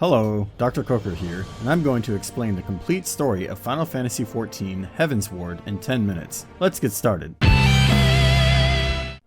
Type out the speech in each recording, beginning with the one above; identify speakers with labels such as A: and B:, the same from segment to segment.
A: Hello, Dr. Coker here, and I'm going to explain the complete story of Final Fantasy XIV Heavensward in 10 minutes. Let's get started.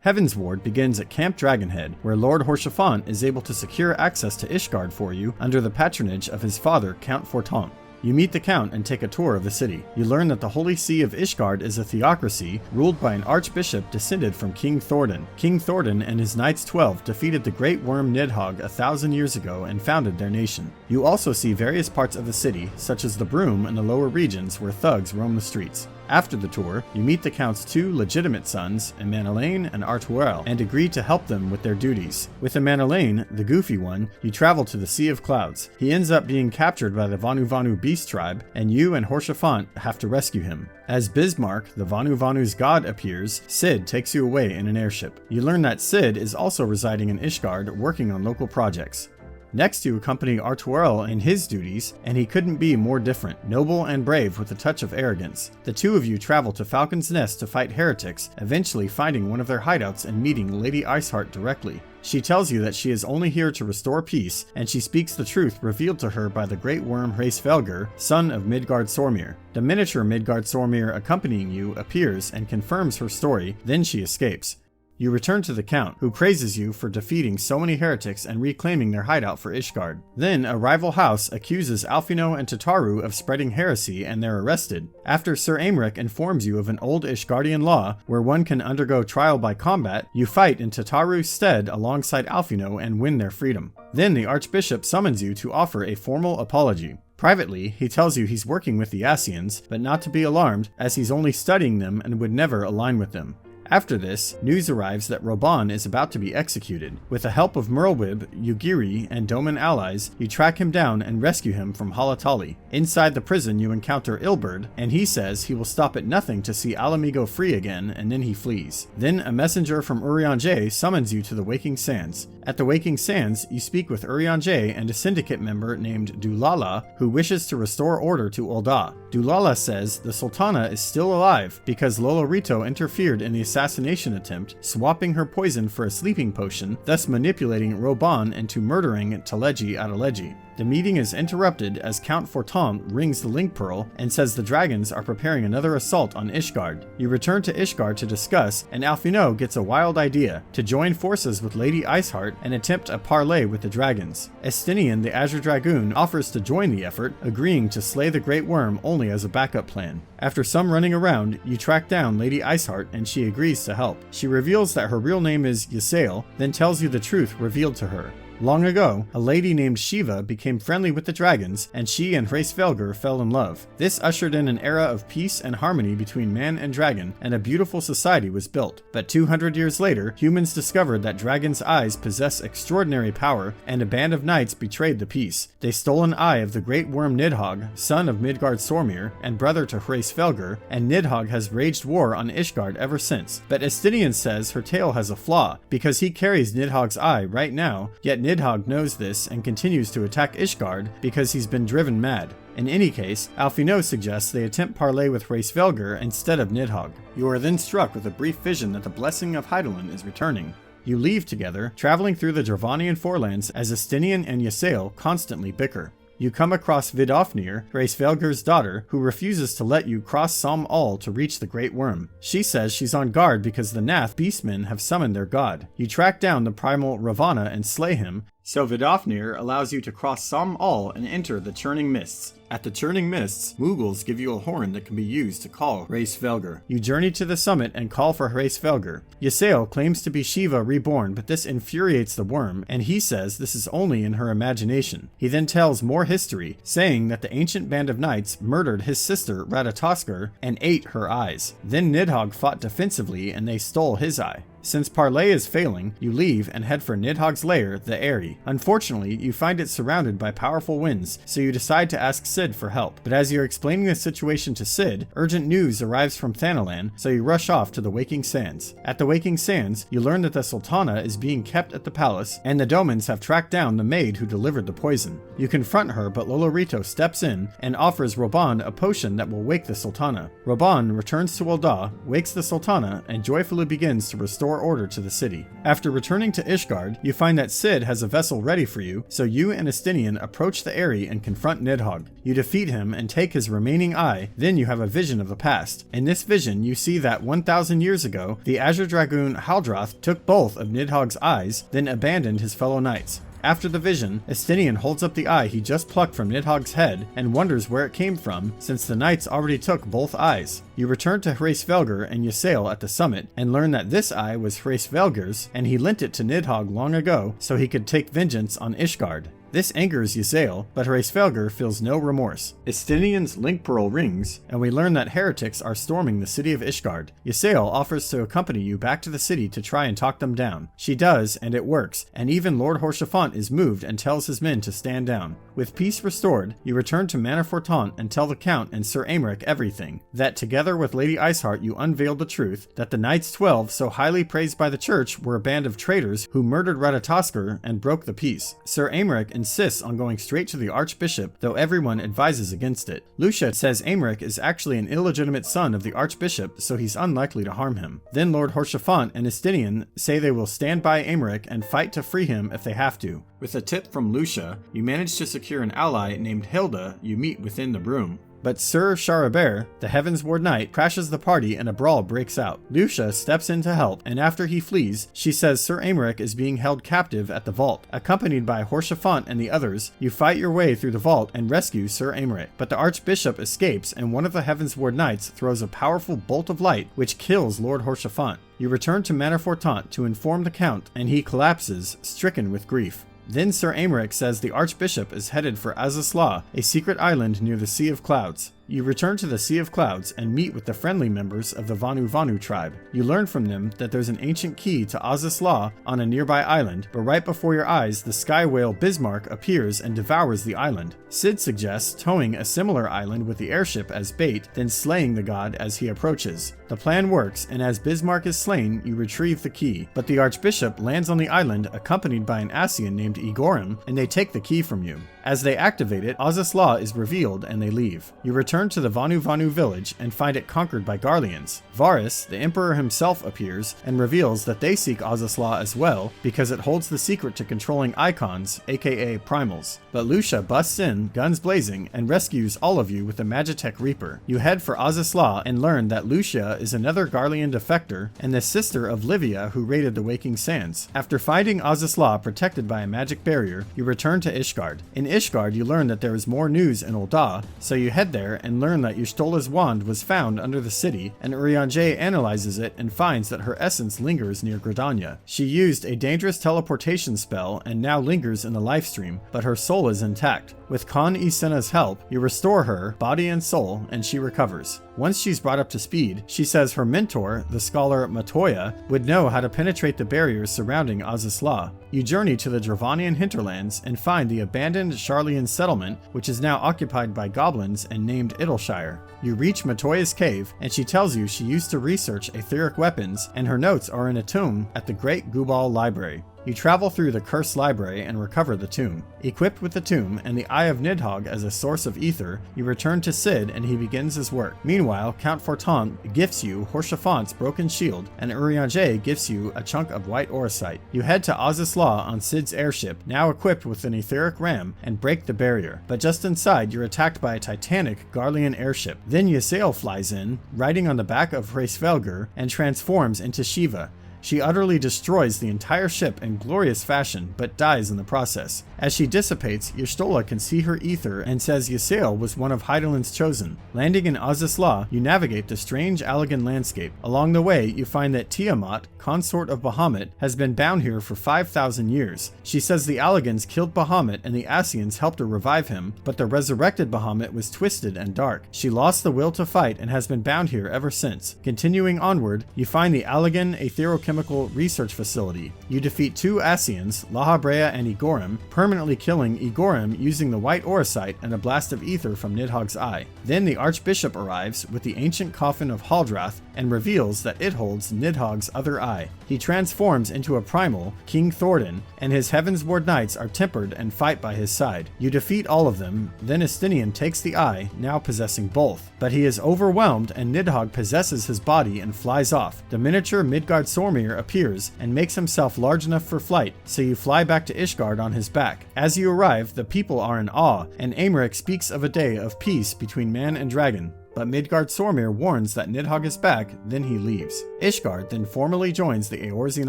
A: Heavensward begins at Camp Dragonhead, where Lord Haurchefant is able to secure access to Ishgard for you under the patronage of his father, Count Fortemps. You meet the Count and take a tour of the city. You learn that the Holy See of Ishgard is a theocracy ruled by an Archbishop descended from King Thordan. King Thordan and his Knights 12 defeated the Great Worm Nidhogg 1,000 years ago and founded their nation. You also see various parts of the city, such as the Broom and the lower regions where thugs roam the streets. After the tour, you meet the Count's two legitimate sons, Emmanellain and Artoirel, and agree to help them with their duties. With Emmanellain, the goofy one, you travel to the Sea of Clouds. He ends up being captured by the Vanu beast tribe, and you and Haurchefant have to rescue him. As Bismarck, the Vanu's god, appears, Cid takes you away in an airship. You learn that Cid is also residing in Ishgard, working on local projects. Next, you accompany Artoirel in his duties, and he couldn't be more different, noble and brave with a touch of arrogance. The two of you travel to Falcon's Nest to fight heretics, eventually finding one of their hideouts and meeting Lady Iceheart directly. She tells you that she is only here to restore peace, and she speaks the truth revealed to her by the great worm Hraesvelgr, son of Midgard-Sormir. The miniature Midgard-Sormir accompanying you appears and confirms her story, then she escapes. You return to the Count, who praises you for defeating so many heretics and reclaiming their hideout for Ishgard. Then, a rival house accuses Alphinaud and Tataru of spreading heresy, and they're arrested. After Sir Aymeric informs you of an old Ishgardian law, where one can undergo trial by combat, you fight in Tataru's stead alongside Alphinaud and win their freedom. Then the Archbishop summons you to offer a formal apology. Privately, he tells you he's working with the Ascians, but not to be alarmed, as he's only studying them and would never align with them. After this, news arrives that Raubahn is about to be executed. With the help of Merlwyb, Ugiri, and Doman allies, you track him down and rescue him from Halatali. Inside the prison, you encounter Ilberd, and he says he will stop at nothing to see Alamigo free again, and then he flees. Then a messenger from Urianger summons you to the Waking Sands. At the Waking Sands, you speak with Urianger and a syndicate member named Dulala, who wishes to restore order to Ul'dah. Dulala says the Sultana is still alive because Lolorito interfered in the assassination attempt, swapping her poison for a sleeping potion, thus manipulating Raubahn into murdering Teleji Adeleji. The meeting is interrupted as Count Fortemps rings the link pearl and says the dragons are preparing another assault on Ishgard. You return to Ishgard to discuss, and Alphinaud gets a wild idea to join forces with Lady Iceheart and attempt a parley with the dragons. Estinien, the Azure Dragoon, offers to join the effort, agreeing to slay the Great Worm only as a backup plan. After some running around, you track down Lady Iceheart and she agrees to help. She reveals that her real name is Ysayle, then tells you the truth revealed to her. Long ago, a lady named Shiva became friendly with the dragons, and she and Hraesvelgr fell in love. This ushered in an era of peace and harmony between man and dragon, and a beautiful society was built. But 200 years later, humans discovered that dragons' eyes possess extraordinary power, and a band of knights betrayed the peace. They stole an eye of the great worm Nidhogg, son of Midgard-Sormir, and brother to Hraesvelgr, and Nidhogg has waged war on Ishgard ever since. But Estinien says her tale has a flaw, because he carries Nidhogg's eye right now, yet Nidhogg knows this and continues to attack Ishgard because he's been driven mad. In any case, Alphinaud suggests they attempt parley with Hraesvelgr instead of Nidhogg. You are then struck with a brief vision that the blessing of Hydaelyn is returning. You leave together, traveling through the Dravanian Forelands as Estinien and Ysayle constantly bicker. You come across Vidofnir, Hraesvelgr's daughter, who refuses to let you cross Som Al to reach the Great Worm. She says she's on guard because the Nath beastmen have summoned their god. You track down the primal Ravana and slay him, so Vidofnir allows you to cross Som Al and enter the Churning Mists. At the Churning Mists, Moogles give you a horn that can be used to call Hraesvelgr. You journey to the summit and call for Hraesvelgr. Ysayle claims to be Shiva reborn, but this infuriates the worm, and he says this is only in her imagination. He then tells more history, saying that the ancient band of knights murdered his sister Ratatoskr and ate her eyes. Then Nidhogg fought defensively and they stole his eye. Since parley is failing, you leave and head for Nidhogg's lair, the Aery. Unfortunately, you find it surrounded by powerful winds, so you decide to ask Cid for help. But as you're explaining the situation to Cid, urgent news arrives from Thanalan, so you rush off to the Waking Sands. At the Waking Sands, you learn that the Sultana is being kept at the palace, and the Domans have tracked down the maid who delivered the poison. You confront her, but Lolorito steps in and offers Raubahn a potion that will wake the Sultana. Raubahn returns to Ul'dah, wakes the Sultana, and joyfully begins to restore restore order to the city. After returning to Ishgard, you find that Cid has a vessel ready for you, so you and Estinien approach the Aery and confront Nidhogg. You defeat him and take his remaining eye, then you have a vision of the past. In this vision, you see that 1,000 years ago, the Azure Dragoon Haldrath took both of Nidhogg's eyes, then abandoned his fellow knights. After the vision, Estinien holds up the eye he just plucked from Nidhogg's head and wonders where it came from, since the knights already took both eyes. You return to Hraesvelgr and Ysayle at the summit, and learn that this eye was Hraesvelgr's, and he lent it to Nidhogg long ago so he could take vengeance on Ishgard. This angers Ysayle, but Hraesvelgr feels no remorse. Estinien's link pearl rings, and we learn that heretics are storming the city of Ishgard. Ysayle offers to accompany you back to the city to try and talk them down. She does, and it works, and even Lord Haurchefant is moved and tells his men to stand down. With peace restored, you return to Manor Fortant and tell the Count and Sir Aymeric everything. That together with Lady Iceheart you unveiled the truth, that the Knights 12, so highly praised by the church, were a band of traitors who murdered Ratatoskr and broke the peace. Sir Aymeric insists on going straight to the Archbishop, though everyone advises against it. Lucia says Aymeric is actually an illegitimate son of the Archbishop, so he's unlikely to harm him. Then Lord Haurchefant and Estinien say they will stand by Aymeric and fight to free him if they have to. With a tip from Lucia, you manage to secure an ally named Hilda you meet within the broom. But Sir Charibert, the Heavensward Knight, crashes the party and a brawl breaks out. Lucia steps in to help, and after he flees, she says Sir Aymeric is being held captive at the vault. Accompanied by Haurchefant and the others, you fight your way through the vault and rescue Sir Aymeric. But the Archbishop escapes, and one of the Heavensward Knights throws a powerful bolt of light which kills Lord Haurchefant. You return to Manor Fortant to inform the Count, and he collapses, stricken with grief. Then Sir Aymeric says the Archbishop is headed for Azys Lla, a secret island near the Sea of Clouds. You return to the Sea of Clouds and meet with the friendly members of the Vanu tribe. You learn from them that there's an ancient key to Azys Lla on a nearby island, but right before your eyes, the sky whale Bismarck appears and devours the island. Cid suggests towing a similar island with the airship as bait, then slaying the god as he approaches. The plan works, and as Bismarck is slain, you retrieve the key, but the Archbishop lands on the island accompanied by an Ascian named Igorim, and they take the key from you. As they activate it, Azys Lla is revealed and they leave. You return to the Vanu village and find it conquered by Garleans. Varus, the Emperor himself, appears and reveals that they seek Azys Lla as well because it holds the secret to controlling icons, aka primals. But Lucia busts in, guns blazing, and rescues all of you with the Magitech Reaper. You head for Azys Lla and learn that Lucia is another Garlean defector and the sister of Livia who raided the Waking Sands. After finding Azys Lla protected by a magic barrier, you return to Ishgard. In Ishgard, you learn that there is more news in Ul'dah, so you head there and learn that Yshtola's wand was found under the city, and Urianger analyzes it and finds that her essence lingers near Gridania. She used a dangerous teleportation spell and now lingers in the lifestream, but her soul is intact. With Khan Isena's help, you restore her, body and soul, and she recovers. Once she's brought up to speed, she says her mentor, the scholar Matoya, would know how to penetrate the barriers surrounding Azys Lla. You journey to the Dravanian hinterlands and find the abandoned Sharlayan settlement, which is now occupied by goblins and named Idyllshire. You reach Matoya's cave, and she tells you she used to research etheric weapons, and her notes are in a tomb at the Great Gubal Library. You travel through the Cursed Library and recover the tomb. Equipped with the tomb and the Eye of Nidhogg as a source of ether, you return to Cid and he begins his work. Meanwhile, Count Fortant gifts you Haurchefant's broken shield, and Urianger gifts you a chunk of white orosite. You head to Azys Lla on Cid's airship, now equipped with an etheric ram, and break the barrier. But just inside, you're attacked by a titanic Garlean airship. Then Ysayle flies in, riding on the back of Hraesvelgr, and transforms into Shiva. She utterly destroys the entire ship in glorious fashion, but dies in the process. As she dissipates, Y'shtola can see her ether and says Ysayle was one of Hydaelyn's chosen. Landing in Azys Lla, you navigate the strange Allagan landscape. Along the way, you find that Tiamat, consort of Bahamut, has been bound here for 5,000 years. She says the Allagans killed Bahamut and the Ascians helped her revive him, but the resurrected Bahamut was twisted and dark. She lost the will to fight and has been bound here ever since. Continuing onward, you find the Allagan Aetherochemical Research Facility. You defeat 2 Ascians, Lahabrea and Igorim, permanently killing Igorim using the white orosite and a blast of ether from Nidhogg's eye. Then the Archbishop arrives with the ancient coffin of Haldrath and reveals that it holds Nidhogg's other eye. He transforms into a primal, King Thordan, and his Heavensward Knights are tempered and fight by his side. You defeat all of them, then Estinien takes the eye, now possessing both. But he is overwhelmed and Nidhogg possesses his body and flies off. The miniature Midgard Stormreaper Sormir appears and makes himself large enough for flight, so you fly back to Ishgard on his back. As you arrive, the people are in awe, and Aymeric speaks of a day of peace between man and dragon. But Midgard Sormir warns that Nidhogg is back, then he leaves. Ishgard then formally joins the Eorzean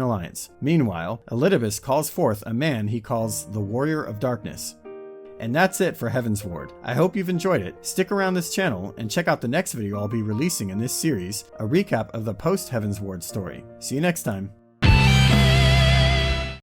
A: alliance. Meanwhile, Elidibus calls forth a man he calls the Warrior of Darkness. And that's it for Heavensward. I hope you've enjoyed it. Stick around this channel and check out the next video I'll be releasing in this series, a recap of the post-Heavensward story. See you next time.